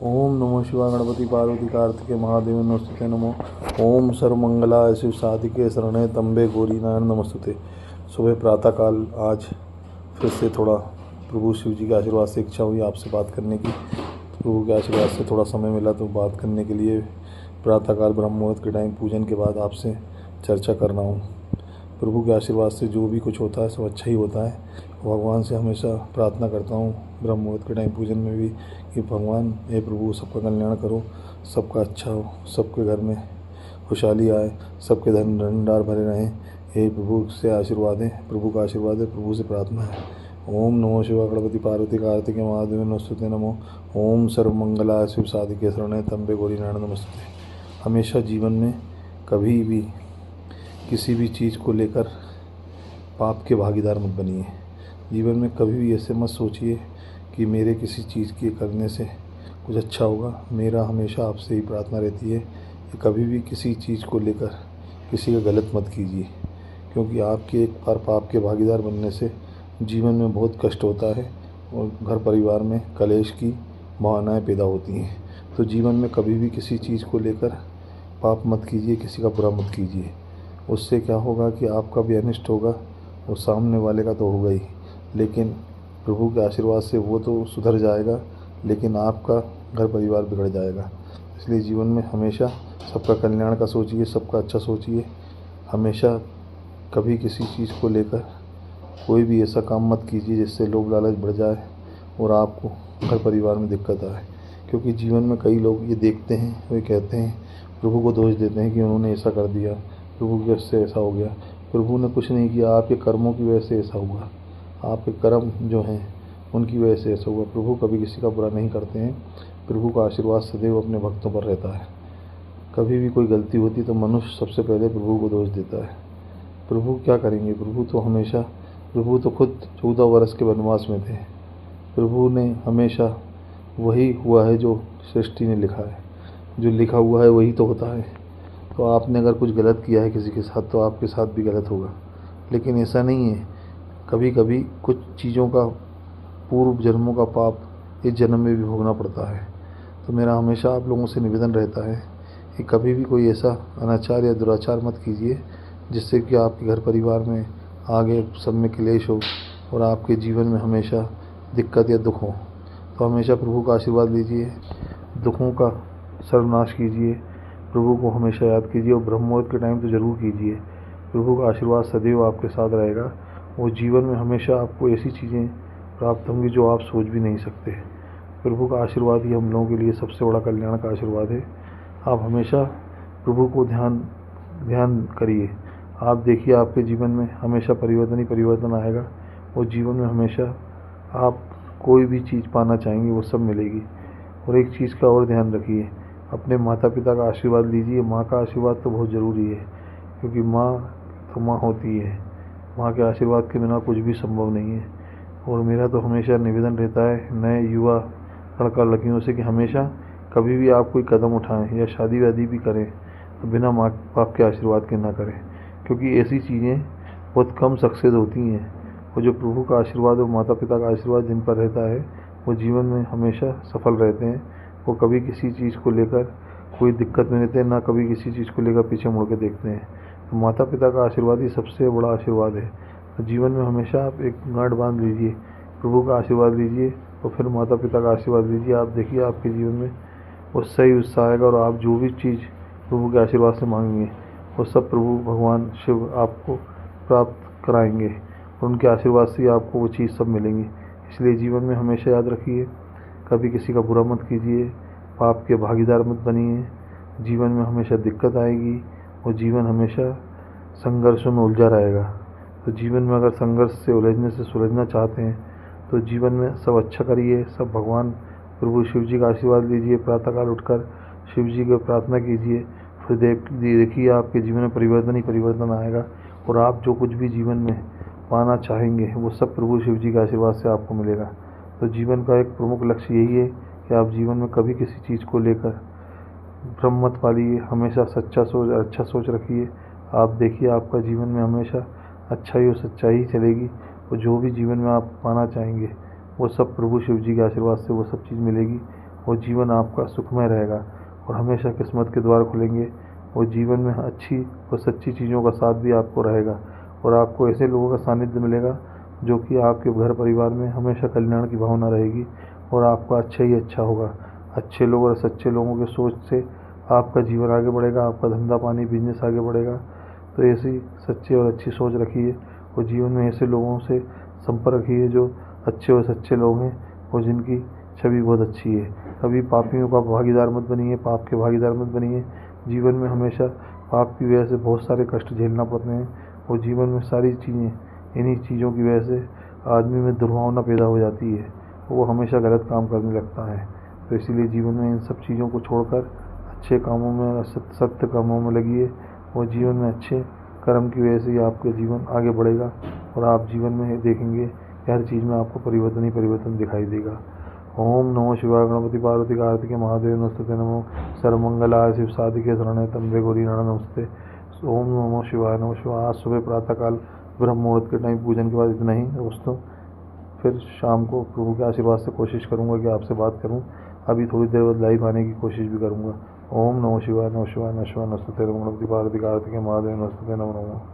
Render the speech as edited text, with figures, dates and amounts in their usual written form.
ओम नमो शिवाय गणपति पार्वती कार्तिके महादेव नमस्तुते नमो। ओम सर्वमंगलाय शिव साधिके शरणे तंबे गौरी नारायण नमस्तुते। सुबह प्रातः काल आज फिर से थोड़ा प्रभु शिव जी के आशीर्वाद से इच्छा हुई आपसे बात करने की। प्रभु के आशीर्वाद से थोड़ा समय मिला तो बात करने के लिए प्रातःकाल ब्रह्म मुहूर्त के टाइम पूजन के बाद आपसे चर्चा कर रहा हूँ। प्रभु के आशीर्वाद से जो भी कुछ होता है सब अच्छा ही होता है। भगवान से हमेशा प्रार्थना करता हूँ ब्रह्म मुहूर्त के टाइम पूजन में भी कि भगवान हे प्रभु सबका कल्याण करो, सबका अच्छा हो, सबके घर में खुशहाली आए, सबके धन भंडार भरे रहें। हे प्रभु से आशीर्वाद है, प्रभु का आशीर्वाद है, प्रभु से प्रार्थना है। ओम नमो शिवाय गणपति पार्वती कार्तिके महादेव नमस्तुते नमो। ओम सर्वमंगलाय शिव साधिके शरणे तंबे गौरी नारायण नमस्ते। हमेशा जीवन में कभी भी किसी भी चीज़ को लेकर पाप के भागीदार मत बनिए। जीवन में कभी भी ऐसे मत सोचिए कि मेरे किसी चीज़ के करने से कुछ अच्छा होगा। मेरा हमेशा आपसे ही प्रार्थना रहती है कि कभी भी किसी चीज़ को लेकर किसी का गलत मत कीजिए, क्योंकि आपके एक बार पाप के भागीदार बनने से जीवन में बहुत कष्ट होता है और घर परिवार में कलेश की भावनाएं पैदा होती हैं। तो जीवन में कभी भी किसी चीज़ को लेकर पाप मत कीजिए, किसी का बुरा मत कीजिए। उससे क्या होगा कि आपका भी अनिष्ट होगा और सामने वाले का तो होगा ही, लेकिन प्रभु के आशीर्वाद से वो तो सुधर जाएगा, लेकिन आपका घर परिवार बिगड़ जाएगा। इसलिए जीवन में हमेशा सबका कल्याण का सोचिए, सबका अच्छा सोचिए। हमेशा कभी किसी चीज़ को लेकर कोई भी ऐसा काम मत कीजिए जिससे लोभ लालच बढ़ जाए और आपको घर परिवार में दिक्कत आए। क्योंकि जीवन में कई लोग ये देखते हैं, वे कहते हैं, प्रभु को दोष देते हैं कि उन्होंने ऐसा कर दिया, प्रभु की वजह से ऐसा हो गया। प्रभु ने कुछ नहीं किया, आपके कर्मों की वजह से ऐसा हुआ, आपके कर्म जो हैं उनकी वजह से ऐसा हुआ। प्रभु कभी किसी का बुरा नहीं करते हैं। प्रभु का आशीर्वाद सदैव अपने भक्तों पर रहता है। कभी भी कोई गलती होती तो मनुष्य सबसे पहले प्रभु को दोष देता है। प्रभु क्या करेंगे? प्रभु तो खुद 14 वर्ष के वनवास में थे। प्रभु ने हमेशा वही हुआ है जो सृष्टि ने लिखा है, जो लिखा हुआ है वही तो होता है। तो आपने अगर कुछ गलत किया है किसी के साथ तो आपके साथ भी गलत होगा, लेकिन ऐसा नहीं है। कभी कभी कुछ चीज़ों का पूर्व जन्मों का पाप इस जन्म में भी भोगना पड़ता है। तो मेरा हमेशा आप लोगों से निवेदन रहता है कि कभी भी कोई ऐसा अनाचार या दुराचार मत कीजिए जिससे कि आपके घर परिवार में आगे सब में क्लेश हो और आपके जीवन में हमेशा दिक्कत या दुख हो। तो हमेशा प्रभु का आशीर्वाद लीजिए, दुखों का सर्वनाश कीजिए, प्रभु को हमेशा याद कीजिए और ब्रह्म मुहूर्त के टाइम तो ज़रूर कीजिए। प्रभु का आशीर्वाद सदैव आपके साथ रहेगा और जीवन में हमेशा आपको ऐसी चीज़ें प्राप्त होंगी जो आप सोच भी नहीं सकते। प्रभु का आशीर्वाद ही हम लोगों के लिए सबसे बड़ा कल्याण का आशीर्वाद है। आप हमेशा प्रभु को ध्यान करिए। आप देखिए आपके जीवन में हमेशा परिवर्तन ही परिवर्तन आएगा और जीवन में हमेशा आप कोई भी चीज़ पाना चाहेंगे वो सब मिलेगी। और एक चीज़ का और ध्यान रखिए, अपने माता पिता का आशीर्वाद लीजिए। माँ का आशीर्वाद तो बहुत ज़रूरी है, क्योंकि माँ तो माँ होती है। माँ के आशीर्वाद के बिना कुछ भी संभव नहीं है। और मेरा तो हमेशा निवेदन रहता है नए युवा लड़का लड़कियों से कि हमेशा कभी भी आप कोई कदम उठाएं या शादी वादी भी करें तो बिना माँ बाप के आशीर्वाद के ना करें, क्योंकि ऐसी चीज़ें बहुत कम सक्सेस होती हैं। और जो प्रभु का आशीर्वाद और माता पिता का आशीर्वाद जिन पर रहता है वो जीवन में हमेशा सफल रहते हैं। वो कभी किसी चीज़ को लेकर कोई दिक्कत में रहते हैं, ना कभी किसी चीज़ को लेकर पीछे मुड़ के देखते हैं। तो माता पिता का आशीर्वाद ही सबसे बड़ा आशीर्वाद है। तो जीवन में हमेशा आप एक गांठ बांध लीजिए, प्रभु का आशीर्वाद लीजिए और फिर माता पिता का आशीर्वाद लीजिए। आप देखिए आपके जीवन में उससे ही उत्साह आएगा और आप जो भी चीज़ प्रभु के आशीर्वाद से मांगेंगे वो सब प्रभु भगवान शिव आपको प्राप्त कराएंगे और उनके आशीर्वाद से आपको वो चीज़ सब मिलेंगी। इसलिए जीवन में हमेशा याद रखिए, कभी किसी का बुरा मत कीजिए, पाप के भागीदार मत बनिए। जीवन में हमेशा दिक्कत आएगी और जीवन हमेशा संघर्षों में उलझा रहेगा। तो जीवन में अगर संघर्ष से उलझने से सुलझना चाहते हैं तो जीवन में सब अच्छा करिए, सब भगवान प्रभु शिव जी का आशीर्वाद लीजिए। प्रातःकाल उठकर शिव जी को प्रार्थना कीजिए, फिर देखिए आपके जीवन में परिवर्तन ही परिवर्तन आएगा और आप जो कुछ भी जीवन में पाना चाहेंगे वो सब प्रभु शिव जी के आशीर्वाद से आपको मिलेगा। तो जीवन का एक प्रमुख लक्ष्य यही है कि आप जीवन में कभी किसी चीज़ को लेकर भ्रम मत पालिए, हमेशा अच्छा सोच रखिए। आप देखिए आपका जीवन में हमेशा अच्छाई और सच्चाई ही चलेगी और जो भी जीवन में आप पाना चाहेंगे वो सब प्रभु शिव जी के आशीर्वाद से वो सब चीज़ मिलेगी वो जीवन आपका सुखमय रहेगा और हमेशा किस्मत के द्वार खुलेंगे और जीवन में अच्छी और सच्ची चीज़ों का साथ भी आपको रहेगा और आपको ऐसे लोगों का सानिध्य मिलेगा जो कि आपके घर परिवार में हमेशा कल्याण की भावना रहेगी और आपका अच्छा ही अच्छा होगा। अच्छे लोग और सच्चे लोगों की सोच से आपका जीवन आगे बढ़ेगा, आपका धंधा पानी बिजनेस आगे बढ़ेगा। तो ऐसी सच्ची और अच्छी सोच रखिए और जीवन में ऐसे लोगों से संपर्क रखिए जो अच्छे और सच्चे लोग हैं और जिनकी छवि बहुत अच्छी है। कभी पापियों का भागीदार मत बनिए, पाप के भागीदार मत बनिए। जीवन में हमेशा पाप की वजह से बहुत सारे कष्ट झेलना पड़ते हैं और जीवन में सारी चीज़ें इन्हीं चीज़ों की वजह से आदमी में दुर्भावना पैदा हो जाती है, वो हमेशा गलत काम करने लगता है। तो इसीलिए जीवन में इन सब चीज़ों को छोड़कर अच्छे कामों में, सत्य कामों में लगिए और जीवन में अच्छे कर्म की वजह से ही आपका जीवन आगे बढ़ेगा और आप जीवन में देखेंगे कि हर चीज़ में आपको परिवर्तन ही परिवर्तन दिखाई देगा। ओम नमो शिवाय। गणपति पार्वती कार्तिके महादेव नमस्ते। नमो सर्वमंगलाय शिव साधिके शरणे त्र्यंबके गौरी नारायण नमस्ते। ओम नमो शिवाय। नमो शिवाय। आज सुबह प्रातःकाल ब्रह्म मुहूर्त के टाइम पूजन के बाद इतना ही दोस्तों। फिर शाम को प्रभु के आशीर्वाद से कोशिश करूंगा कि आपसे बात करूं। अभी थोड़ी देर बाद लाइव आने की कोशिश भी करूंगा। ओम नमो शिवाय। नमो शिवाय। नमो शिवाय। नमस्ते। गणपति पार्वती कार्तिके महादेव नमस्ते। नमो नमो।